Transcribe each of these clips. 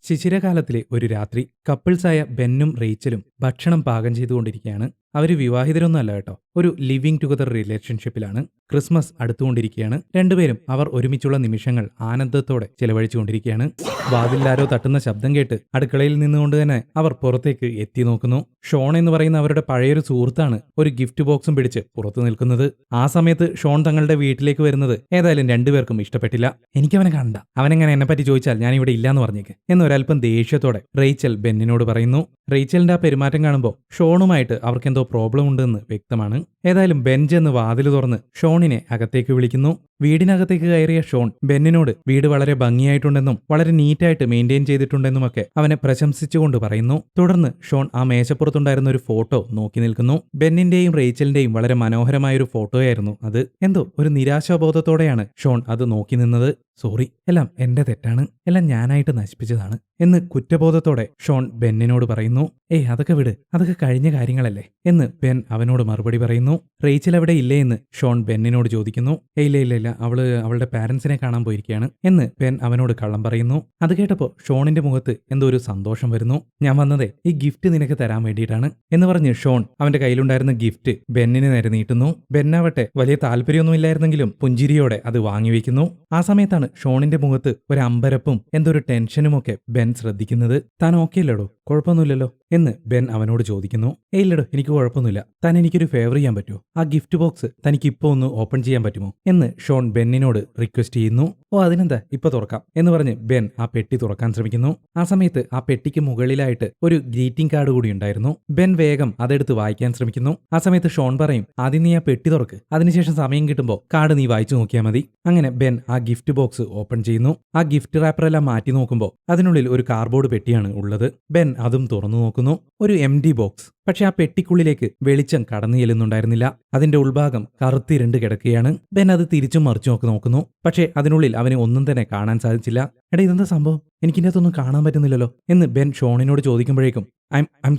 ശിശിരകാലത്തിലെ ഒരു രാത്രി കപ്പിൾസായ ബെന്നും റേച്ചലും ഭക്ഷണം പാകം ചെയ്തുകൊണ്ടിരിക്കുകയാണ്. അവർ വിവാഹിതരൊന്നുമല്ല കേട്ടോ, ഒരു ലിവിംഗ് ടുഗദർ റിലേഷൻഷിപ്പിലാണ്. ക്രിസ്മസ് അടുത്തുകൊണ്ടിരിക്കുകയാണ്. രണ്ടുപേരും അവർ ഒരുമിച്ചുള്ള നിമിഷങ്ങൾ ആനന്ദത്തോടെ ചെലവഴിച്ചുകൊണ്ടിരിക്കുകയാണ്. വാതിലാരോ തട്ടുന്ന ശബ്ദം കേട്ട് അടുക്കളയിൽ നിന്നുകൊണ്ട് തന്നെ അവർ പുറത്തേക്ക് എത്തി നോക്കുന്നു. ഷോൺ എന്ന് പറയുന്ന അവരുടെ പഴയൊരു സുഹൃത്താണ് ഒരു ഗിഫ്റ്റ് ബോക്സും പിടിച്ച് പുറത്തു നിൽക്കുന്നത്. ആ സമയത്ത് ഷോൺ തങ്ങളുടെ വീട്ടിലേക്ക് വരുന്നത് ഏതായാലും രണ്ടുപേർക്കും ഇഷ്ടപ്പെട്ടില്ല. എനിക്കവനെ കണ്ട, അവനെങ്ങനെ എന്നെപ്പറ്റി ചോദിച്ചാൽ ഞാൻ ഇവിടെ ഇല്ലാന്ന് പറഞ്ഞേക്ക് എന്നൊരൽപ്പം ദേഷ്യത്തോടെ റേച്ചൽ ബെന്നിനോട് പറയുന്നു. റേച്ചലിന്റെ ആ പെരുമാറ്റം കാണുമ്പോൾ ഷോണുമായിട്ട് അവർക്കെന്തോ പ്രോബ്ലം ഉണ്ടെന്ന് വ്യക്തമാണ്. ഏതായാലും ബെൻ ചെന്ന് വാതിൽ തുറന്ന് ഷോണിനെ അകത്തേക്ക് വിളിക്കുന്നു. വീടിനകത്തേക്ക് കയറിയ ഷോൺ ബെന്നിനോട് വീട് വളരെ ഭംഗിയായിട്ടുണ്ടെന്നും വളരെ നീറ്റായിട്ട് മെയിൻറ്റെയിൻ ചെയ്തിട്ടുണ്ടെന്നുമൊക്കെ അവനെ പ്രശംസിച്ചുകൊണ്ട് പറയുന്നു. തുടർന്ന് ഷോൺ ആ മേശപ്പുറത്തുണ്ടായിരുന്ന ഒരു ഫോട്ടോ നോക്കി നിൽക്കുന്നു. ബെന്നിന്റെയും റേച്ചലിന്റെയും വളരെ മനോഹരമായൊരു ഫോട്ടോയായിരുന്നു അത്. എന്തോ ഒരു നിരാശാബോധത്തോടെയാണ് ഷോൺ അത് നോക്കി നിന്നത്. സോറി, എല്ലാം എന്റെ തെറ്റാണ്, എല്ലാം ഞാനായിട്ട് നശിപ്പിച്ചതാണ് എന്ന് കുറ്റബോധത്തോടെ ഷോൺ ബെന്നിനോട് പറയുന്നു. അതൊക്കെ വിട്, അതൊക്കെ കഴിഞ്ഞ കാര്യങ്ങളല്ലേ എന്ന് ബെൻ അവനോട് മറുപടി പറയുന്നു. റേച്ചൽ അവിടെ ഇല്ലേ എന്ന് ഷോൺ ബെന്നിനോട് ചോദിക്കുന്നു. ഇല്ല, അവളുടെ പാരന്റ്സിനെ കാണാൻ പോയിരിക്കുകയാണ് എന്ന് ബെൻ അവനോട് കള്ളം പറയുന്നു. അത് കേട്ടപ്പോ ഷോണിന്റെ മുഖത്ത് എന്തോ ഒരു സന്തോഷം വരുന്നു. ഞാൻ വന്നതേ ഈ ഗിഫ്റ്റ് നിനക്ക് തരാൻ വേണ്ടിയിട്ടാണ് എന്ന് പറഞ്ഞ് ഷോൺ അവന്റെ കയ്യിലുണ്ടായിരുന്ന ഗിഫ്റ്റ് ബെന്നിന് നേരെ നീട്ടുന്നു. ബെന്നാവട്ടെ വലിയ താല്പര്യമൊന്നുമില്ലായിരുന്നെങ്കിലും പുഞ്ചിരിയോടെ അത് വാങ്ങിവെക്കുന്നു. ആ സമയത്താണ് ഷോണിന്റെ മുഖത്ത് ഒരു അമ്പരപ്പും എന്തൊരു ടെൻഷനുമൊക്കെ ബെൻ ശ്രദ്ധിക്കുന്നത്. താൻ ഓക്കെ അല്ലേടോ, കുഴപ്പമൊന്നുമില്ലല്ലോ എന്ന് ബെൻ അവനോട് ചോദിക്കുന്നു. ഇല്ലടോ, എനിക്ക് കുഴപ്പമൊന്നുമില്ല. താൻ എനിക്കൊരു ഫേവർ ചെയ്യാൻ പറ്റുമോ? ആ ഗിഫ്റ്റ് ബോക്സ് തനിക്ക് ഇപ്പോൾ ഒന്ന് ഓപ്പൺ ചെയ്യാൻ പറ്റുമോ എന്ന് ഷോൺ ബെന്നിനോട് റിക്വസ്റ്റ് ചെയ്യുന്നു. അതിനെന്താ, ഇപ്പൊ തുറക്കാം എന്ന് പറഞ്ഞ് ബെൻ ആ പെട്ടി തുറക്കാൻ ശ്രമിക്കുന്നു. ആ സമയത്ത് ആ പെട്ടിക്ക് മുകളിലായിട്ട് ഒരു ഗ്രീറ്റിംഗ് കാർഡ് കൂടി ഉണ്ടായിരുന്നു. ബെൻ വേഗം അതെടുത്ത് വായിക്കാൻ ശ്രമിക്കുന്നു. ആ സമയത്ത് ഷോൺ പറയും, ആദ്യം നീ ആ പെട്ടി തുറക്ക്, അതിനുശേഷം സമയം കിട്ടുമ്പോൾ കാർഡ് നീ വായിച്ചു നോക്കിയാൽ മതി. അങ്ങനെ ബെൻ ആ ഗിഫ്റ്റ് ബോക്സ് ഓപ്പൺ ചെയ്യുന്നു. ആ ഗിഫ്റ്റ് റാപ്പറെല്ലാം മാറ്റി നോക്കുമ്പോൾ അതിനുള്ളിൽ ഒരു കാർഡ്ബോർഡ് പെട്ടിയാണ് ഉള്ളത്. ബെൻ അതും തുറന്നു നോക്കുന്നു. ഒരു എംപ്റ്റി ബോക്സ്. പക്ഷെ ആ പെട്ടിക്കുള്ളിലേക്ക് വെളിച്ചം കടന്നു ചെല്ലുന്നുണ്ടായിരുന്നില്ല. അതിന്റെ ഉൾഭാഗം കറുത്തിരണ്ട് കിടക്കുകയാണ്. ബെൻ അത് തിരിച്ചും മറിച്ചും നോക്കുന്നു. പക്ഷേ അതിനുള്ളിൽ അവന് ഒന്നും തന്നെ കാണാൻ സാധിച്ചില്ല. ഇതെന്താ സംഭവം, എനിക്കിൻ്റെ അകത്തൊന്നും കാണാൻ പറ്റുന്നില്ലല്ലോ എന്ന് ബെൻ ഷോണിനോട് ചോദിക്കുമ്പോഴേക്കും ഐ എം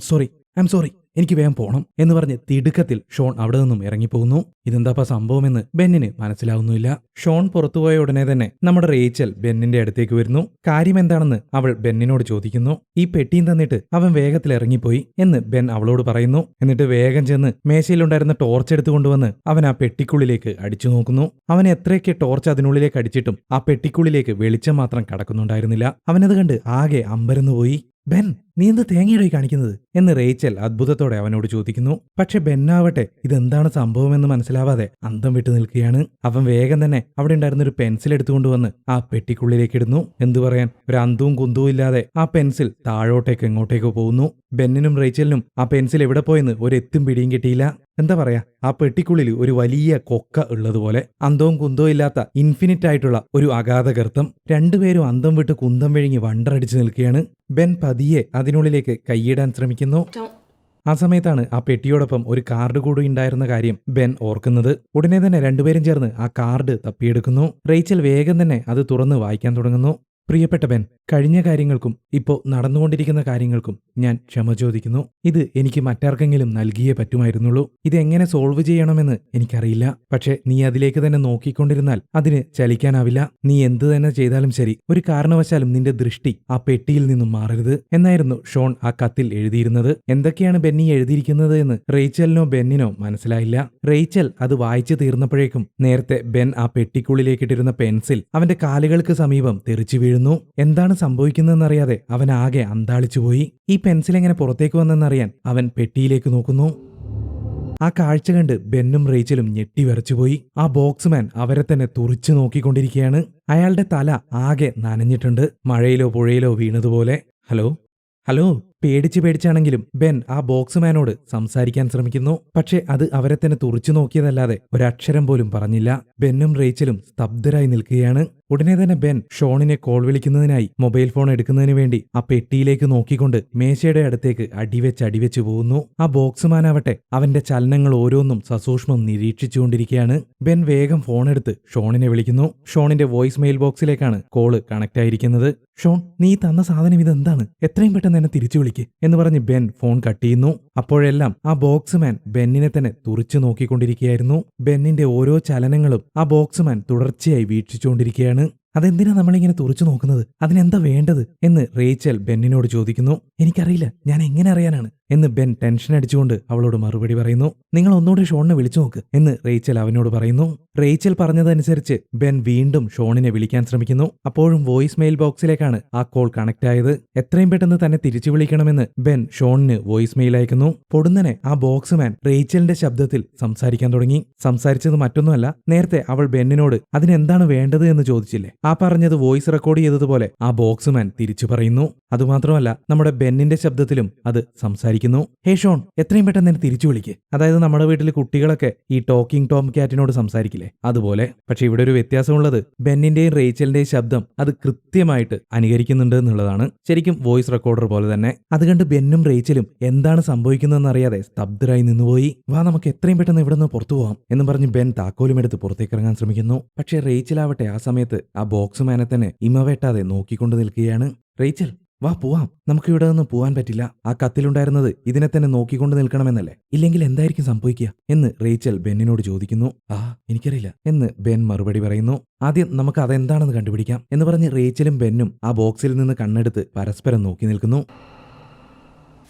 സോറി എനിക്ക് വേഗം പോണം എന്ന് പറഞ്ഞ് തിടുക്കത്തിൽ ഷോൺ അവിടെ നിന്നും ഇറങ്ങിപ്പോകുന്നു. ഇതെന്താപ്പാ സംഭവമെന്ന് ബെന്നിന് മനസ്സിലാവുന്നില്ല. ഷോൺ പുറത്തുപോയ ഉടനെ തന്നെ നമ്മുടെ റേച്ചൽ ബെന്നിന്റെ അടുത്തേക്ക് വരുന്നു. കാര്യം എന്താണെന്ന് അവൾ ബെന്നിനോട് ചോദിക്കുന്നു. ഈ പെട്ടിയും തന്നിട്ട് അവൻ വേഗത്തിൽ ഇറങ്ങിപ്പോയി എന്ന് ബെൻ അവളോട് പറയുന്നു. എന്നിട്ട് വേഗം ചെന്ന് മേശയിലുണ്ടായിരുന്ന ടോർച്ച് എടുത്തു കൊണ്ടുവന്ന് അവൻ ആ പെട്ടിക്കുള്ളിലേക്ക് അടിച്ചു നോക്കുന്നു. അവൻ എത്രയൊക്കെ ടോർച്ച് അതിനുള്ളിലേക്ക് അടിച്ചിട്ടും ആ പെട്ടിക്കുള്ളിലേക്ക് വെളിച്ചം മാത്രം കടക്കുന്നുണ്ടായിരുന്നില്ല. അവനത് കണ്ട് ആകെ അമ്പരന്നുപോയി. ബെൻ, നീ എന്ത് തേങ്ങയിടായി കാണിക്കുന്നത് എന്ന് റേച്ചൽ അത്ഭുതത്തോടെ അവനോട് ചോദിക്കുന്നു. പക്ഷെ ബെന്നാവട്ടെ ഇതെന്താണ് സംഭവമെന്ന് മനസ്സിലാവാതെ അന്തം വിട്ടു നിൽക്കുകയാണ്. അവൻ വേഗം തന്നെ അവിടെ ഉണ്ടായിരുന്ന ഒരു പെൻസിൽ എടുത്തുകൊണ്ടുവന്ന് ആ പെട്ടിക്കുള്ളിലേക്ക് ഇടുന്നു. എന്തു പറയാൻ, ഒരു അന്തവും കുന്തവും ഇല്ലാതെ ആ പെൻസിൽ താഴോട്ടേക്ക് എങ്ങോട്ടേക്കോ പോകുന്നു. ബെന്നിനും റേച്ചലിനും ആ പെൻസിൽ എവിടെ പോയെന്ന് ഒരെത്തും പിടിയും കിട്ടിയില്ല. എന്താ പറയാ, ആ പെട്ടിക്കുള്ളിൽ ഒരു വലിയ കൊക്ക ഉള്ളതുപോലെ, അന്തവും കുന്തവും ഇല്ലാത്ത ഇൻഫിനിറ്റ് ആയിട്ടുള്ള ഒരു അഗാധ ഗർത്തം. രണ്ടുപേരും അന്തം വിട്ട് കുന്തം വിഴുങ്ങി വണ്ടറടിച്ചു നിൽക്കുകയാണ്. ബെൻ പതിയെ അതിനുള്ളിലേക്ക് കൈയിടാൻ ശ്രമിക്കുന്നു. ആ സമയത്താണ് ആ പെട്ടിയോടൊപ്പം ഒരു കാർഡ് കൂടി ഉണ്ടായിരുന്ന കാര്യം ബെൻ ഓർക്കുന്നത്. ഉടനെ തന്നെ രണ്ടുപേരും ചേർന്ന് ആ കാർഡ് തപ്പിയെടുക്കുന്നു. റേച്ചൽ വേഗം തന്നെ അത് തുറന്ന് വായിക്കാൻ തുടങ്ങുന്നു. പ്രിയപ്പെട്ട ബെൻ, കഴിഞ്ഞ കാര്യങ്ങൾക്കും ഇപ്പോൾ നടന്നുകൊണ്ടിരിക്കുന്ന കാര്യങ്ങൾക്കും ഞാൻ ക്ഷമ ചോദിക്കുന്നു. ഇത് എനിക്ക് മറ്റാർക്കെങ്കിലും നൽകിയേ പറ്റുമായിരുന്നുള്ളൂ. ഇതെങ്ങനെ സോൾവ് ചെയ്യണമെന്ന് എനിക്കറിയില്ല. പക്ഷെ നീ അതിലേക്ക് തന്നെ നോക്കിക്കൊണ്ടിരുന്നാൽ അതിന് ചലിക്കാനാവില്ല. നീ എന്ത് തന്നെ ചെയ്താലും ശരി, ഒരു കാരണവശാലും നിന്റെ ദൃഷ്ടി ആ പെട്ടിയിൽ നിന്നും മാറരുത് എന്നായിരുന്നു ഷോൺ ആ കത്തിൽ എഴുതിയിരുന്നത്. എന്തൊക്കെയാണ് ബെന്നി എഴുതിയിരിക്കുന്നത് എന്ന് റേച്ചലിനോ ബെന്നിനോ മനസ്സിലായില്ല. റേച്ചൽ അത് വായിച്ചു തീർന്നപ്പോഴേക്കും നേരത്തെ ബെൻ ആ പെട്ടിക്കുള്ളിലേക്കിട്ടിരുന്ന പെൻസിൽ അവന്റെ കാലുകൾക്ക് സമീപം തെറിച്ചു വീഴുന്നു. എന്താണ് സംഭവിക്കുന്നതെന്നറിയാതെ അവൻ ആകെ അന്താളിച്ചുപോയി. ഈ പെൻസിൽ എങ്ങനെ പുറത്തേക്ക് വന്നെന്നറിയാൻ അവൻ പെട്ടിയിലേക്ക് നോക്കുന്നു. ആ കാഴ്ച കണ്ട് ബെന്നും റേച്ചലും ഞെട്ടിവിറച്ചുപോയി. ആ ബോക്സ്മാൻ അവരെ തന്നെ തുറിച്ചു നോക്കിക്കൊണ്ടിരിക്കുകയാണ്. അയാളുടെ തല ആകെ നനഞ്ഞിട്ടുണ്ട്, മഴയിലോ പുഴയിലോ വീണതുപോലെ. ഹലോ പേടിച്ചാണെങ്കിലും ബെൻ ആ ബോക്സ്മാനോട് സംസാരിക്കാൻ ശ്രമിക്കുന്നു. പക്ഷെ അത് അവരെ തന്നെ തുറിച്ചു നോക്കിയതല്ലാതെ ഒരക്ഷരം പോലും പറഞ്ഞില്ല. ബെന്നും റേച്ചലും സ്തബ്ധരായി നിൽക്കുകയാണ്. ഉടനെ തന്നെ ബെൻ ഷോണിനെ കോൾ വിളിക്കുന്നതിനായി മൊബൈൽ ഫോൺ എടുക്കുന്നതിന് വേണ്ടി ആ പെട്ടിയിലേക്ക് നോക്കിക്കൊണ്ട് മേശയുടെ അടുത്തേക്ക് അടിവെച്ച് പോകുന്നു. ആ ബോക്സ്മാനാവട്ടെ അവന്റെ ചലനങ്ങൾ ഓരോന്നും സസൂക്ഷ്മം നിരീക്ഷിച്ചുകൊണ്ടിരിക്കുകയാണ്. ബെൻ വേഗം ഫോൺ എടുത്ത് ഷോണിനെ വിളിക്കുന്നു. ഷോണിന്റെ വോയിസ് മെയിൽ ബോക്സിലേക്കാണ് കോള് കണക്ട് ആയിരിക്കുന്നത്. ഷോൺ, നീ തന്ന സാധനം ഇതെന്താണ്? എത്രയും പെട്ടെന്ന് എന്നെ തിരിച്ചു വിളിക്ക് എന്ന് പറഞ്ഞ് ബെൻ ഫോൺ കട്ട് ചെയ്യുന്നു. അപ്പോഴെല്ലാം ആ ബോക്സ്മാൻ ബെന്നിനെ തന്നെ തുറിച്ചു നോക്കിക്കൊണ്ടിരിക്കുകയായിരുന്നു. ബെന്നിന്റെ ഓരോ ചലനങ്ങളും ആ ബോക്സ്മാൻ തുടർച്ചയായി വീക്ഷിച്ചുകൊണ്ടിരിക്കുകയാണ്. അതെന്തിനാ നമ്മളിങ്ങനെ തുറച്ചു നോക്കുന്നത്? അതിനെന്താ വേണ്ടത് എന്ന് റേച്ചൽ ബെന്നിനോട് ചോദിക്കുന്നു. എനിക്കറിയില്ല, ഞാൻ എങ്ങനെ അറിയാനാണ് എന്ന് ബെൻ ടെൻഷൻ അടിച്ചുകൊണ്ട് അവളോട് മറുപടി പറയുന്നു. നിങ്ങൾ ഒന്നുകൂടി ഷോണിനെ വിളിച്ചു നോക്ക് എന്ന് റേച്ചൽ അവനോട് പറയുന്നു. റേച്ചൽ പറഞ്ഞതനുസരിച്ച് ബെൻ വീണ്ടും ഷോണിനെ വിളിക്കാൻ ശ്രമിക്കുന്നു. അപ്പോഴും വോയിസ് മെയിൽ ബോക്സിലേക്കാണ് ആ കോൾ കണക്ട് ആയത്. എത്രയും പെട്ടെന്ന് തന്നെ തിരിച്ചു വിളിക്കണമെന്ന് ബെൻ ഷോണിന് വോയിസ് മെയിൽ അയക്കുന്നു. പൊടുന്നനെ ആ ബോക്സ്മാൻ റേച്ചലിന്റെ ശബ്ദത്തിൽ സംസാരിക്കാൻ തുടങ്ങി. സംസാരിച്ചത് മറ്റൊന്നുമല്ല, നേരത്തെ അവൾ ബെന്നിനോട് അതിനെന്താണ് വേണ്ടത് എന്ന് ചോദിച്ചില്ലേ, ആ പറഞ്ഞത് വോയിസ് റെക്കോർഡ് ചെയ്തതുപോലെ ആ ബോക്സ്മാൻ തിരിച്ചു പറയുന്നു. അതുമാത്രമല്ല, നമ്മുടെ ബെന്നിന്റെ ശബ്ദത്തിലും അത് സംസാരിക്കുന്നു. ഹേ ഷോൺ, എത്രയും പെട്ടെന്ന് എന്നെ തിരിച്ചു വിളിക്ക്. അതായത് നമ്മുടെ വീട്ടിൽ കുട്ടികളൊക്കെ ഈ ടോക്കിംഗ് ടോം ക്യാറ്റിനോട് സംസാരിക്കില്ലേ, അതുപോലെ. പക്ഷെ ഇവിടെ ഒരു വ്യത്യാസമുള്ളത്, ബെന്നിന്റെയും റേച്ചലിന്റെയും ശബ്ദം അത് കൃത്യമായിട്ട് അനുകരിക്കുന്നുണ്ട് എന്നുള്ളതാണ്. ശരിക്കും വോയിസ് റെക്കോർഡർ പോലെ തന്നെ. അത് കണ്ട് ബെന്നും റേച്ചലും എന്താണ് സംഭവിക്കുന്നതെന്ന് അറിയാതെ സ്തബ്ധരായി നിന്നുപോയി. വാ, നമുക്ക് എത്രയും പെട്ടെന്ന് ഇവിടെ നിന്ന് പുറത്തു പോവാം എന്ന് പറഞ്ഞ് ബെൻ താക്കോലും എടുത്ത് പുറത്തേക്ക് ഇറങ്ങാൻ ശ്രമിക്കുന്നു. പക്ഷേ റേച്ചലാവട്ടെ ആ സമയത്ത് ആ ബോക്സ്മാനെ തന്നെ ഇമവെട്ടാതെ നോക്കിക്കൊണ്ട് നിൽക്കുകയാണ്. റേച്ചൽ, വാ പോവാം, നമുക്ക് ഇവിടെ നിന്ന് പോവാൻ പറ്റില്ല. ആ കത്തിലുണ്ടായിരുന്നത് ഇതിനെ തന്നെ നോക്കിക്കൊണ്ട് നിൽക്കണമെന്നല്ലേ? ഇല്ലെങ്കിൽ എന്തായിരിക്കും സംഭവിക്കുക എന്ന് റേച്ചൽ ബെന്നിനോട് ചോദിക്കുന്നു. എനിക്കറിയില്ല എന്ന് ബെൻ മറുപടി പറയുന്നു. ആദ്യം നമുക്ക് അതെന്താണെന്ന് കണ്ടുപിടിക്കാം എന്ന് പറഞ്ഞ് റേച്ചലും ബെന്നും ആ ബോക്സിൽ നിന്ന് കണ്ണെടുത്ത് പരസ്പരം നോക്കി നിൽക്കുന്നു.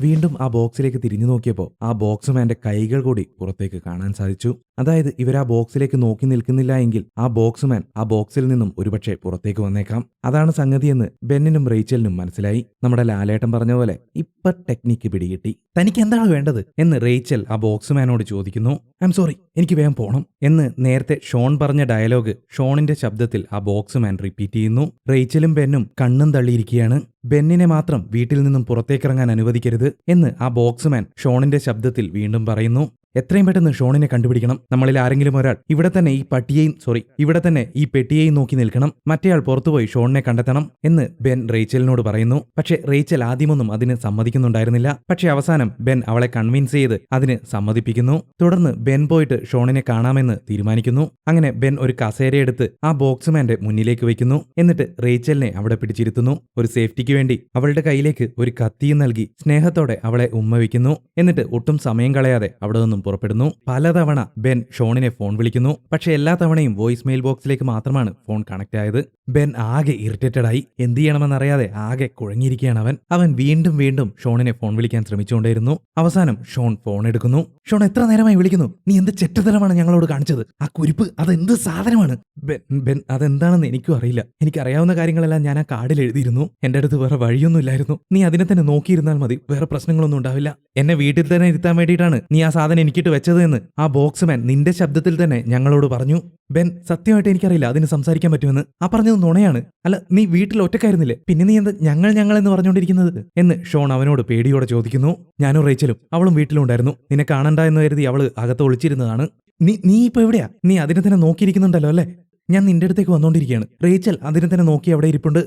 വീണ്ടും ആ ബോക്സിലേക്ക് തിരിഞ്ഞു നോക്കിയപ്പോൾ ആ ബോക്സ്മാന്റെ കൈകൾ കൂടി പുറത്തേക്ക് കാണാൻ സാധിച്ചു. അതായത് ഇവരാ ബോക്സിലേക്ക് നോക്കി നിൽക്കുന്നില്ല എങ്കിൽ ആ ബോക്സ്മാൻ ആ ബോക്സിൽ നിന്നും ഒരുപക്ഷെ പുറത്തേക്ക് വന്നേക്കാം. അതാണ് സംഗതിയെന്ന് ബെന്നിനും റേച്ചലിനും മനസ്സിലായി. നമ്മുടെ ലാലേട്ടൻ പറഞ്ഞ പോലെ ഇപ്പൊ ടെക്നിക്ക് പിടികിട്ടി. തനിക്ക് എന്താണ് വേണ്ടത് എന്ന് റേച്ചൽ ആ ബോക്സ്മാനോട് ചോദിക്കുന്നു. ഐ എം സോറി, എനിക്ക് വേഗം പോണം എന്ന് നേരത്തെ ഷോൺ പറഞ്ഞ ഡയലോഗ് ഷോണിന്റെ ശബ്ദത്തിൽ ആ ബോക്സ്മാൻ റിപ്പീറ്റ് ചെയ്യുന്നു. റേച്ചലും ബെന്നും കണ്ണും തള്ളിയിരിക്കുകയാണ്. ബെന്നിനെ മാത്രം വീട്ടിൽ നിന്നും പുറത്തേക്കിറങ്ങാൻ അനുവദിക്കരുത് എന്ന് ആ ബോക്സ്മാൻ ഷോണിന്റെ ശബ്ദത്തിൽ വീണ്ടും പറയുന്നു. എത്രയും പെട്ടെന്ന് ഷോണിനെ കണ്ടുപിടിക്കണം. നമ്മളിൽ ആരെങ്കിലും ഒരാൾ ഇവിടെ തന്നെ ഈ പെട്ടിയെയും നോക്കി നിൽക്കണം. മറ്റേയാൾ പുറത്തുപോയി ഷോണിനെ കണ്ടെത്തണം എന്ന് ബെൻ റേച്ചലിനോട് പറയുന്നു. പക്ഷെ റേച്ചൽ ആദ്യമൊന്നും അതിന് സമ്മതിക്കുന്നുണ്ടായിരുന്നില്ല. പക്ഷെ അവസാനം ബെൻ അവളെ കൺവിൻസ് ചെയ്ത് അതിന് സമ്മതിപ്പിക്കുന്നു. തുടർന്ന് ബെൻ പോയിട്ട് ഷോണിനെ കാണാമെന്ന് തീരുമാനിക്കുന്നു. അങ്ങനെ ബെൻ ഒരു കസേരയെടുത്ത് ആ ബോക്സ്മാന്റെ മുന്നിലേക്ക് വയ്ക്കുന്നു. എന്നിട്ട് റേച്ചലിനെ അവിടെ പിടിച്ചിരുത്തുന്നു. ഒരു സേഫ്റ്റിക്ക് വേണ്ടി അവളുടെ കയ്യിലേക്ക് ഒരു കത്തിയും നൽകി സ്നേഹത്തോടെ അവളെ ഉമ്മ വയ്ക്കുന്നു. എന്നിട്ട് ഒട്ടും സമയം കളയാതെ അവിടെ നിന്നും പുറപ്പെടുന്നു. പലതവണ ബെൻ ഷോണിനെ ഫോൺ വിളിക്കുന്നു. പക്ഷെ എല്ലാ തവണയും വോയിസ് മെയിൽ ബോക്സിലേക്ക് മാത്രമാണ് ഫോൺ കണക്ട് ആയത്. ബെൻ ആകെ ഇറിറ്റേറ്റഡ് ആയി. എന്ത് ചെയ്യണമെന്നറിയാതെ ആകെ കുഴങ്ങിയിരിക്കുകയാണ് അവൻ വീണ്ടും ഷോണിനെ ഫോൺ വിളിക്കാൻ ശ്രമിച്ചുകൊണ്ടേയിരുന്നു. അവസാനം ഷോൺ ഫോൺ എടുക്കുന്നു. ഷോൺ, എത്ര നേരമായി വിളിക്കുന്നു? നീ എന്ത് ചെറ്റത്തരമാണ് ഞങ്ങളോട് കാണിച്ചത്? ആ കുരിപ്പ് അതെന്ത് സാധനമാണ്? ബെൻ അതെന്താണെന്ന് എനിക്കും അറിയില്ല. എനിക്കറിയാവുന്ന കാര്യങ്ങളെല്ലാം ഞാൻ ആ കാർഡിൽ എഴുതിയിരുന്നു. എന്റെ അടുത്ത് വേറെ വഴിയൊന്നുമില്ലായിരുന്നു. നീ അതിനെ തന്നെ നോക്കിയിരുന്നാൽ മതി, വേറെ പ്രശ്നങ്ങളൊന്നും ഉണ്ടാവില്ല. എന്നെ വീട്ടിൽ തന്നെ ഇരുത്താൻ വേണ്ടിയിട്ടാണ് നീ ആ സാധനം എനിക്കിട്ട് വെച്ചത് എന്ന് ആ ബോക്സ്മാൻ നിന്റെ ശബ്ദത്തിൽ തന്നെ ഞങ്ങളോട് പറഞ്ഞു. ബെൻ, സത്യമായിട്ട് എനിക്കറിയില്ല അതിന് സംസാരിക്കാൻ പറ്റുമെന്ന്. ആ പറഞ്ഞത് നുണയാണ്. അല്ല, നീ വീട്ടിൽ ഒറ്റക്കായിരുന്നില്ലേ? പിന്നെ നീ എന്ത് ഞങ്ങളെന്ന് പറഞ്ഞുകൊണ്ടിരിക്കുന്നത് എന്ന് ഷോൺ അവനോട് പേടിയോടെ ചോദിക്കുന്നു. ഞാനും റേച്ചലും അവളും വീട്ടിലുണ്ടായിരുന്നു. നിന്നെ കാണണ്ട എന്ന് കരുതി അവള് അകത്ത് ഒളിച്ചിരുന്നതാണ്. നീ ഇപ്പൊ എവിടെയാ? നീ അതിനെ തന്നെ നോക്കിയിരിക്കുന്നുണ്ടല്ലോ അല്ലേ? ഞാൻ നിന്റെ അടുത്തേക്ക് വന്നോണ്ടിരിക്കുകയാണ്. റേച്ചൽ അതിനെ തന്നെ നോക്കി അവിടെ ഇരിപ്പുണ്ട്.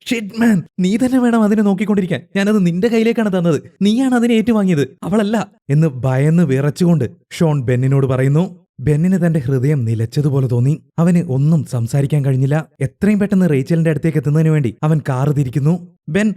ഷിറ്റ് മാൻ, നീ തന്നെ വേണം അതിനെ നോക്കിക്കൊണ്ടിരിക്കാൻ. ഞാനത് നിന്റെ കയ്യിലേക്കാണ് തന്നത്. നീയാണ് അതിനെ ഏറ്റുവാങ്ങിയത്, അവളല്ല എന്ന് ഭയന്ന് വിറച്ചുകൊണ്ട് ഷോൺ ബെന്നിനോട് പറയുന്നു. ബെന്നിന് തന്റെ ഹൃദയം നിലച്ചതുപോലെ തോന്നി. അവന് ഒന്നും സംസാരിക്കാൻ കഴിഞ്ഞില്ല. എത്രയും പെട്ടെന്ന് റേച്ചലിന്റെ അടുത്തേക്ക് എത്തുന്നതിന് വേണ്ടി അവൻ കാറ് തിരിക്കുന്നു. ബെൻ,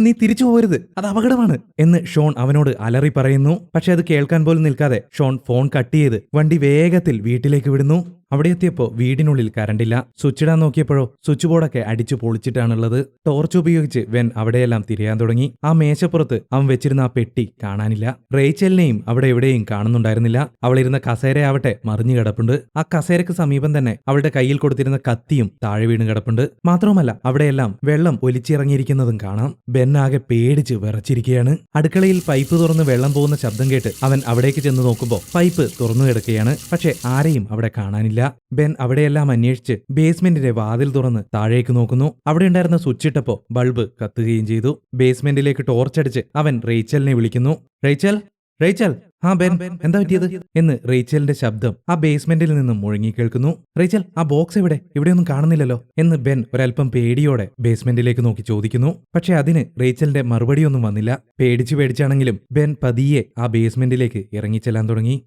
നീ തിരിച്ചു പോകരുത്, അത് അപകടമാണ് എന്ന് ഷോൺ അവനോട് അലറി പറയുന്നു. പക്ഷെ അത് കേൾക്കാൻ പോലും നിൽക്കാതെ ഷോൺ ഫോൺ കട്ട് ചെയ്ത് വണ്ടി വേഗത്തിൽ വീട്ടിലേക്ക് വിടുന്നു. അവിടെ എത്തിയപ്പോ വീടിനുള്ളിൽ കറണ്ടില്ല. സ്വിച്ച് ഇടാൻ നോക്കിയപ്പോഴോ സ്വിച്ച് ബോർഡൊക്കെ അടിച്ചു പൊളിച്ചിട്ടാണുള്ളത്. ടോർച്ച് ഉപയോഗിച്ച് വെൻ അവിടെയെല്ലാം തിരയാൻ തുടങ്ങി. ആ മേശപ്പുറത്ത് അവൻ വെച്ചിരുന്ന ആ പെട്ടി കാണാനില്ല. റേച്ചലിനെയും അവിടെ എവിടെയും കാണുന്നുണ്ടായിരുന്നില്ല. അവളിരുന്ന കസേരയാവട്ടെ മറിഞ്ഞു കിടപ്പുണ്ട്. ആ കസേരക്ക് സമീപം തന്നെ അവളുടെ കയ്യിൽ കൊടുത്തിരുന്ന കത്തിയും താഴെ വീണ് കിടപ്പുണ്ട്. മാത്രവുമല്ല അവിടെയെല്ലാം വെള്ളം ഒലിച്ചിറങ്ങിയിരിക്കുന്നതും കാണാം. ബെൻ ആകെ പേടിച്ച് വിറച്ചിരിക്കുകയാണ്. അടുക്കളയിൽ പൈപ്പ് തുറന്ന് വെള്ളം പോകുന്ന ശബ്ദം കേട്ട് അവൻ അവിടേക്ക് ചെന്ന് നോക്കുമ്പോൾ പൈപ്പ് തുറന്നു കിടക്കുകയാണ്. പക്ഷെ ആരെയും അവിടെ കാണാനില്ല. ബെൻ അവിടെയെല്ലാം അന്വേഷിച്ച് ബേസ്മെന്റിന്റെ വാതിൽ തുറന്ന് താഴേക്ക് നോക്കുന്നു. അവിടെ ഉണ്ടായിരുന്ന സ്വിച്ച് ഇട്ടപ്പോ ബൾബ് കത്തുകയും ചെയ്തു. ബേസ്മെന്റിലേക്ക് ടോർച്ചടിച്ച് അവൻ റേച്ചലിനെ വിളിക്കുന്നു. റേച്ചൽ, ആ ബെൻ, എന്താ പറ്റിയത് എന്ന് റേച്ചലിന്റെ ശബ്ദം ആ ബേസ്മെന്റിൽ നിന്നും മുഴങ്ങി കേൾക്കുന്നു. റേച്ചൽ, ആ ബോക്സ് ഇവിടെയൊന്നും കാണുന്നില്ലല്ലോ എന്ന് ബെൻ ഒരൽപ്പം പേടിയോടെ ബേസ്മെന്റിലേക്ക് നോക്കി ചോദിക്കുന്നു. പക്ഷെ അതിന് റേച്ചലിന്റെ മറുപടിയൊന്നും വന്നില്ല. പേടിച്ചാണെങ്കിലും ബെൻ പതിയെ ആ ബേസ്മെന്റിലേക്ക് ഇറങ്ങിച്ചെല്ലാൻ തുടങ്ങി.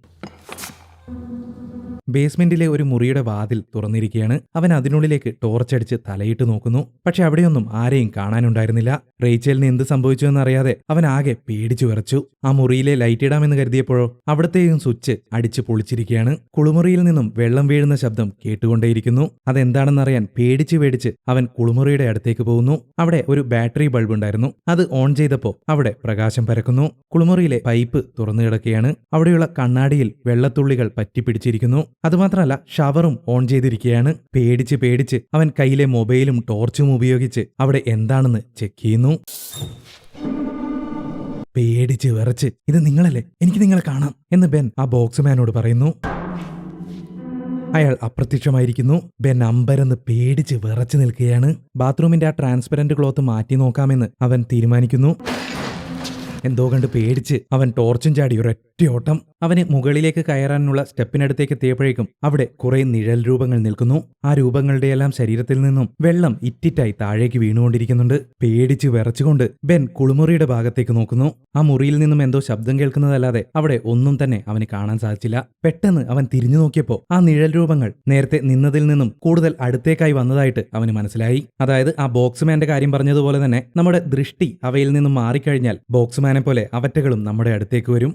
ബേസ്മെന്റിലെ ഒരു മുറിയുടെ വാതിൽ തുറന്നിരിക്കുകയാണ്. അവൻ അതിനുള്ളിലേക്ക് ടോർച്ചടിച്ച് തലയിട്ട് നോക്കുന്നു. പക്ഷെ അവിടെയൊന്നും ആരെയും കാണാനുണ്ടായിരുന്നില്ല. റേച്ചലിന് എന്ത് സംഭവിച്ചു എന്നറിയാതെ അവൻ ആകെ പേടിച്ചു വിറച്ചു. ആ മുറിയിലെ ലൈറ്റ് ഇടാമെന്ന് കരുതിയപ്പോഴോ അവിടത്തെയും സ്വിച്ച് അടിച്ചു പൊളിച്ചിരിക്കുകയാണ്. കുളിമുറിയിൽ നിന്നും വെള്ളം വീഴുന്ന ശബ്ദം കേട്ടുകൊണ്ടേയിരിക്കുന്നു. അതെന്താണെന്നറിയാൻ പേടിച്ച് അവൻ കുളിമുറിയുടെ അടുത്തേക്ക് പോകുന്നു. അവിടെ ഒരു ബാറ്ററി ബൾബ് ഉണ്ടായിരുന്നു. അത് ഓൺ ചെയ്തപ്പോൾ അവിടെ പ്രകാശം പരക്കുന്നു. കുളിമുറിയിലെ പൈപ്പ് തുറന്നു കിടക്കുകയാണ്. അവിടെയുള്ള കണ്ണാടിയിൽ വെള്ളത്തുള്ളികൾ പറ്റിപ്പിടിച്ചിരിക്കുന്നു. അതുമാത്രമല്ല ഷവറും ഓൺ ചെയ്തിരിക്കുകയാണ്. പേടിച്ച് അവൻ കയ്യിലെ മൊബൈലും ടോർച്ചും ഉപയോഗിച്ച് അവിടെ എന്താണെന്ന് ചെക്ക് ചെയ്യുന്നു. പേടിച്ച് വിറച്ച് ഇത് നിങ്ങളല്ലേ, എനിക്ക് നിങ്ങളെ കാണാം എന്ന് ബെൻ ആ ബോക്സ്മാനോട് പറയുന്നു. അയാൾ അപ്രത്യക്ഷമായിരിക്കുന്നു. ബെൻ അമ്പരന്ന് പേടിച്ച് വിറച്ചു നിൽക്കുകയാണ്. ബാത്റൂമിന്റെ ആ ട്രാൻസ്പെറന്റ് ക്ലോത്ത് മാറ്റി നോക്കാമെന്ന് അവൻ തീരുമാനിക്കുന്നു. എന്തോ കണ്ട് പേടിച്ച് അവൻ ടോർച്ചും ചാടി ഒരൊറ്റ ഓട്ടം. അവന് മുകളിലേക്ക് കയറാനുള്ള സ്റ്റെപ്പിനടുത്തേക്ക് എത്തിയപ്പോഴേക്കും അവിടെ കുറെ നിഴൽ രൂപങ്ങൾ നിൽക്കുന്നു. ആ രൂപങ്ങളുടെയെല്ലാം ശരീരത്തിൽ നിന്നും വെള്ളം ഇറ്റിറ്റായി താഴേക്ക് വീണുകൊണ്ടിരിക്കുന്നുണ്ട്. പേടിച്ച് വിറച്ചുകൊണ്ട് ബെൻ കുളിമുറിയുടെ ഭാഗത്തേക്ക് നോക്കുന്നു. ആ മുറിയിൽ നിന്നും എന്തോ ശബ്ദം കേൾക്കുന്നതല്ലാതെ അവിടെ ഒന്നും തന്നെ അവന് കാണാൻ സാധിച്ചില്ല. പെട്ടെന്ന് അവൻ തിരിഞ്ഞു നോക്കിയപ്പോൾ ആ നിഴൽ രൂപങ്ങൾ നേരത്തെ നിന്നതിൽ നിന്നും കൂടുതൽ അടുത്തേക്കായി വന്നതായിട്ട് അവന് മനസ്സിലായി. അതായത് ആ ബോക്സ്മാന്റെ കാര്യം പറഞ്ഞതുപോലെ തന്നെ നമ്മുടെ ദൃഷ്ടി അവയിൽ നിന്നും മാറിക്കഴിഞ്ഞാൽ ബോക്സ്മാനെ പോലെ അവറ്റകളും നമ്മുടെ അടുത്തേക്ക് വരും.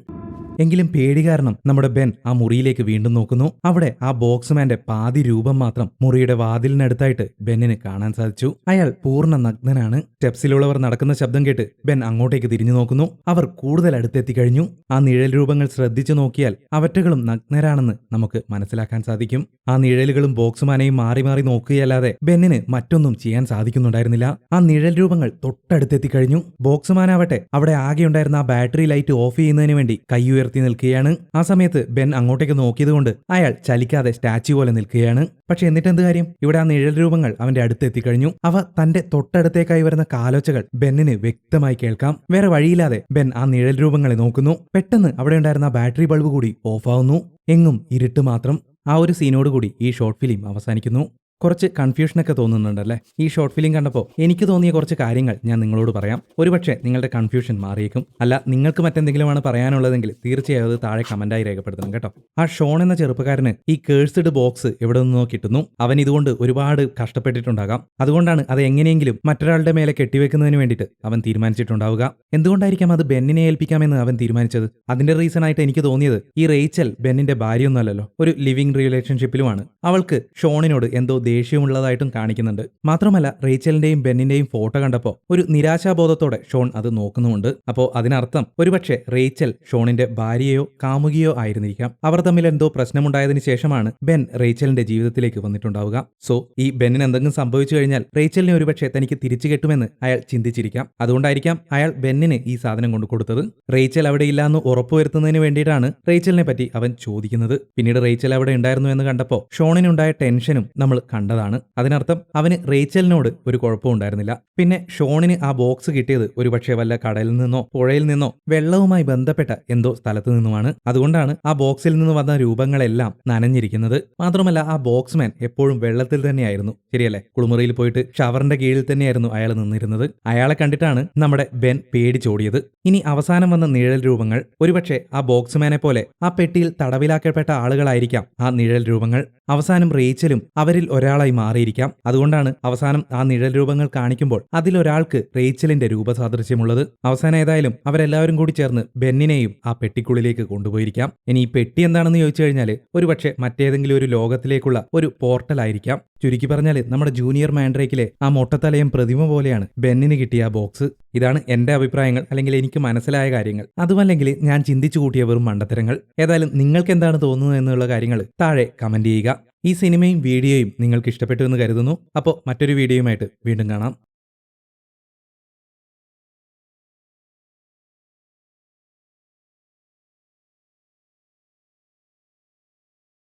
എങ്കിലും പേടി കാരണം നമ്മുടെ ബെൻ ആ മുറിയിലേക്ക് വീണ്ടും നോക്കുന്നു. അവിടെ ആ ബോക്സ്മാന്റെ പാതി രൂപം മാത്രം മുറിയുടെ വാതിലിനടുത്തായിട്ട് ബെന്നിന് കാണാൻ സാധിച്ചു. അയാൾ പൂർണ്ണ നഗ്നനാണ്. സ്റ്റെപ്സിലുള്ളവർ നടക്കുന്ന ശബ്ദം കേട്ട് ബെൻ അങ്ങോട്ടേക്ക് തിരിഞ്ഞു നോക്കുന്നു. അവർ കൂടുതൽ അടുത്തെത്തിക്കഴിഞ്ഞു. ആ നിഴൽ രൂപങ്ങൾ ശ്രദ്ധിച്ചു നോക്കിയാൽ അവറ്റകളും നഗ്നരാണെന്ന് നമുക്ക് മനസ്സിലാക്കാൻ സാധിക്കും. ആ നിഴലുകളും ബോക്സ്മാനെയും മാറി മാറി നോക്കുകയല്ലാതെ ബെന്നിന് മറ്റൊന്നും ചെയ്യാൻ സാധിക്കുന്നുണ്ടായിരുന്നില്ല. ആ നിഴൽ രൂപങ്ങൾ തൊട്ടടുത്തെത്തിക്കഴിഞ്ഞു. ബോക്സ്മാനാവട്ടെ അവിടെ ആകെയുണ്ടായിരുന്ന ആ ബാറ്ററി ലൈറ്റ് ഓഫ് ചെയ്യുന്നതിന് വേണ്ടി കൈ നിൽക്കുകയാണ്. ആ സമയത്ത് ബെൻ അങ്ങോട്ടേക്ക് നോക്കിയതുകൊണ്ട് അയാൾ ചലിക്കാതെ സ്റ്റാച്യു പോലെ നിൽക്കുകയാണ്. പക്ഷെ എന്നിട്ടെന്ത് കാര്യം, ഇവിടെ ആ നിഴൽ രൂപങ്ങൾ അവന്റെ അടുത്തെത്തിക്കഴിഞ്ഞു. അവ തന്റെ തൊട്ടടുത്തേക്കായി വരുന്ന കാലോച്ചകൾ ബെന്നിന് വ്യക്തമായി കേൾക്കാം. വേറെ വഴിയില്ലാതെ ബെൻ ആ നിഴൽ രൂപങ്ങളെ നോക്കുന്നു. പെട്ടെന്ന് അവിടെ ഉണ്ടായിരുന്ന ബാറ്ററി ബൾബ് കൂടി ഓഫാവുന്നു. എങ്ങും ഇരുട്ട് മാത്രം. ആ ഒരു സീനോടുകൂടി ഈ ഷോർട്ട് ഫിലിം അവസാനിക്കുന്നു. കുറച്ച് കൺഫ്യൂഷനൊക്കെ തോന്നുന്നുണ്ടല്ലേ? ഈ ഷോർട്ട് ഫിലിം കണ്ടപ്പോൾ എനിക്ക് തോന്നിയ കുറച്ച് കാര്യങ്ങൾ ഞാൻ നിങ്ങളോട് പറയാം. ഒരുപക്ഷെ നിങ്ങളുടെ കൺഫ്യൂഷൻ മാറിയേക്കും. അല്ല, നിങ്ങൾക്ക് മറ്റെന്തെങ്കിലുമാണ് പറയാനുള്ളതെങ്കിൽ തീർച്ചയായും അത് താഴെ കമന്റായി രേഖപ്പെടുത്തണം കേട്ടോ. ആ ഷോൺ എന്ന ചെറുപ്പക്കാരന് ഈ കേഴ്സ്ഡ് ബോക്സ് എവിടെ നിന്നോ കിട്ടുന്നു. അവൻ ഇതുകൊണ്ട് ഒരുപാട് കഷ്ടപ്പെട്ടിട്ടുണ്ടാകാം. അതുകൊണ്ടാണ് അത് എങ്ങനെയെങ്കിലും മറ്റൊരാളുടെ മേലെ കെട്ടിവെക്കുന്നതിന് വേണ്ടിയിട്ട് അവൻ തീരുമാനിച്ചിട്ടുണ്ടാവുക. എന്തുകൊണ്ടായിരിക്കാം അത് ബെന്നിനെ ഏൽപ്പിക്കാമെന്ന് അവൻ തീരുമാനിച്ചത്? അതിന്റെ റീസൺ ആയിട്ട് എനിക്ക് തോന്നിയത്, ഈ റേച്ചൽ ബെന്നിന്റെ ഭാര്യയൊന്നുമല്ലല്ലോ, ഒരു ലിവിംഗ് റിലേഷൻഷിപ്പിലുമാണ്. അവൾക്ക് ഷോണിനോട് എന്തോ ദേഷ്യമുള്ളതായിട്ടും കാണിക്കുന്നുണ്ട്. മാത്രമല്ല റേച്ചലിന്റെയും ബെന്നിന്റെയും ഫോട്ടോ കണ്ടപ്പോൾ ഒരു നിരാശാബോധത്തോടെ ഷോൺ അത് നോക്കുന്നുമുണ്ട്. അപ്പോൾ അതിനർത്ഥം ഒരുപക്ഷെ റേച്ചൽ ഷോണിന്റെ ഭാര്യയോ കാമുകിയോ ആയിരുന്നിരിക്കാം. അവർ തമ്മിൽ എന്തോ പ്രശ്നമുണ്ടായതിനു ശേഷമാണ് ബെൻ റേച്ചലിന്റെ ജീവിതത്തിലേക്ക് വന്നിട്ടുണ്ടാവുക. സോ ഈ ബെന്നിന് എന്തെങ്കിലും സംഭവിച്ചു കഴിഞ്ഞാൽ റേച്ചലിനെ ഒരുപക്ഷെ തനിക്ക് തിരിച്ചു കെട്ടുമെന്ന് അയാൾ ചിന്തിച്ചിരിക്കാം. അതുകൊണ്ടായിരിക്കാം അയാൾ ബെന്നിന് ഈ സാധനം കൊണ്ടു കൊടുത്തത്. റേച്ചൽ അവിടെ ഇല്ലാന്ന് ഉറപ്പുവരുത്തുന്നതിന് വേണ്ടിയിട്ടാണ് റേച്ചലിനെ പറ്റി അവൻ ചോദിക്കുന്നത്. പിന്നീട് റേച്ചൽ അവിടെ ഉണ്ടായിരുന്നു എന്ന് കണ്ടപ്പോൾ ഷോണിനുണ്ടായ ടെൻഷനും നമ്മൾ കണ്ടതാണ്. അതിനർത്ഥം അവന് റേച്ചലിനോട് ഒരു കുഴപ്പവും ഉണ്ടായിരുന്നില്ല. പിന്നെ ഷോണിന് ആ ബോക്സ് കിട്ടിയത് ഒരുപക്ഷെ വല്ല കടലിൽ നിന്നോ പുഴയിൽ നിന്നോ വെള്ളവുമായി ബന്ധപ്പെട്ട എന്തോ സ്ഥലത്തു നിന്നുമാണ്. അതുകൊണ്ടാണ് ആ ബോക്സിൽ നിന്ന് വന്ന രൂപങ്ങളെല്ലാം നനഞ്ഞിരിക്കുന്നത്. മാത്രമല്ല ആ ബോക്സ്മാൻ എപ്പോഴും വെള്ളത്തിൽ തന്നെയായിരുന്നു, ശരിയല്ലേ? കുളിമുറിയിൽ പോയിട്ട് ഷവറിന്റെ കീഴിൽ തന്നെയായിരുന്നു അയാൾ നിന്നിരുന്നത്. അയാളെ കണ്ടിട്ടാണ് നമ്മുടെ ബെൻ പേടിച്ചോടിയത്. ഇനി അവസാനം വന്ന നിഴൽ രൂപങ്ങൾ ഒരുപക്ഷെ ആ ബോക്സ്മാനെ പോലെ ആ പെട്ടിയിൽ തടവിലാക്കപ്പെട്ട ആളുകളായിരിക്കാം ആ നിഴൽ രൂപങ്ങൾ. അവസാനം റേച്ചലും അവരിൽ ഒരാളായി മാറിയിരിക്കാം. അതുകൊണ്ടാണ് അവസാനം ആ നിഴൽ രൂപങ്ങൾ കാണിക്കുമ്പോൾ അതിലൊരാൾക്ക് റേച്ചലിന്റെ രൂപസാദൃശ്യമുള്ളത്. അവസാനം ഏതായാലും അവരെല്ലാവരും കൂടി ചേർന്ന് ബെന്നിനെയും ആ പെട്ടിക്കുള്ളിലേക്ക് കൊണ്ടുപോയിരിക്കാം. ഇനി ഈ പെട്ടി എന്താണെന്ന് ചോദിച്ചു കഴിഞ്ഞാൽ ഒരുപക്ഷെ മറ്റേതെങ്കിലും ഒരു ലോകത്തിലേക്കുള്ള ഒരു പോർട്ടലായിരിക്കാം. ചുരുക്കി പറഞ്ഞാൽ നമ്മുടെ ജൂനിയർ മാൻഡ്രേക്കിലെ ആ മൊട്ടത്തലയം പ്രതിമ പോലെയാണ് ബെന്നിന് കിട്ടിയ ആ ബോക്സ്. ഇതാണ് എന്റെ അഭിപ്രായങ്ങൾ, അല്ലെങ്കിൽ എനിക്ക് മനസ്സിലായ കാര്യങ്ങൾ. അതുമല്ലെങ്കിൽ ഞാൻ ചിന്തിച്ചു കൂട്ടിയ വെറും മണ്ടത്തരങ്ങൾ. ഏതായാലും നിങ്ങൾക്ക് എന്താണ് തോന്നുന്നത് എന്നുള്ള കാര്യങ്ങൾ താഴെ കമന്റ് ചെയ്യുക. ഈ സിനിമയും വീഡിയോയും നിങ്ങൾക്ക് ഇഷ്ടപ്പെട്ടു എന്ന് കരുതുന്നു. അപ്പോൾ മറ്റൊരു വീഡിയോയുമായിട്ട് വീണ്ടും കാണാം.